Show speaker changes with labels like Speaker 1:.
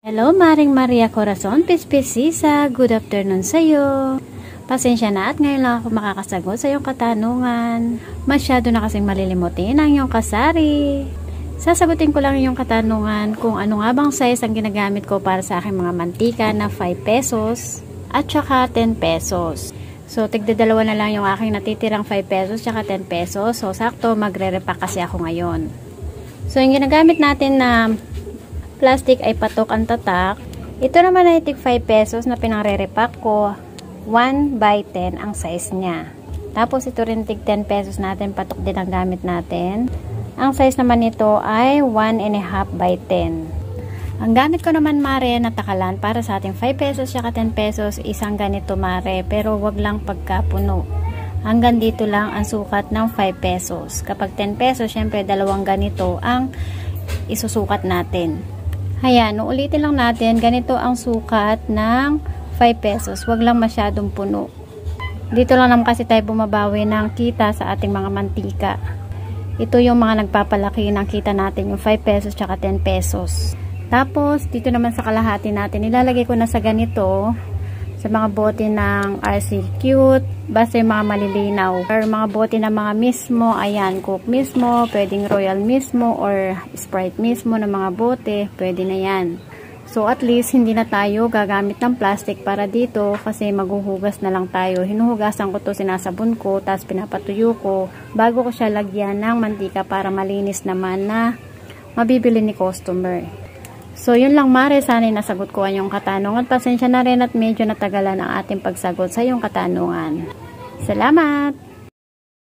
Speaker 1: Hello, Maring Maria Corazon, Pispesisa. Good afternoon sa'yo. Pasensya na at ngayon lang ako makakasagot sa iyong katanungan. Masyado na kasing malilimutin ang iyong kasari. Sasagutin ko lang iyong katanungan kung ano nga bang size ang ginagamit ko para sa aking mga mantika na 5 pesos at saka 10 pesos. So, tigdadalawa na lang yung aking natitirang 5 pesos saka 10 pesos. So, sakto magre-repack kasi ako ngayon. So, yung ginagamit natin na plastic ay patok ang tatak. Ito naman ay tig 5 pesos na pinang-re-repack ko. 1 by 10 ang size niya. Tapos ito rin tig 10 pesos natin, patok din ang gamit natin. Ang size naman nito ay 1.5 by 10. Ang gamit ko naman, mare, na takalan para sa ating 5 pesos at 10 pesos, isang ganito, mare, pero wag lang pagkapuno. Hanggang dito lang ang sukat ng 5 pesos. Kapag 10 pesos, syempre dalawang ganito ang isusukat natin. Ayan, ulitin lang natin, ganito ang sukat ng 5 pesos. Wag lang masyadong puno. Dito lang naman kasi tayo bumabawi ng kita sa ating mga mantika. Ito yung mga nagpapalaki ng kita natin, yung 5 pesos at 10 pesos. Tapos, dito naman sa kalahati natin, ilalagay ko na sa ganito, sa mga bote ng RC Cute, basta yung mga malilinaw. Or mga bote ng mga mismo, ayan, Coke mismo, pwedeng Royal mismo, or Sprite mismo ng mga bote, pwede na yan. So, at least, hindi na tayo gagamit ng plastic para dito kasi maghuhugas na lang tayo. Hinuhugasan ko to, sinasabon ko, tapos pinapatuyo ko, bago ko siya lagyan ng mantika para malinis naman na mabibili ni customer. So, yun lang, mare. Sana'y nasagot ko ang iyong katanungan. Pasensya na rin at medyo natagalan ang ating pagsagot sa iyong katanungan. Salamat!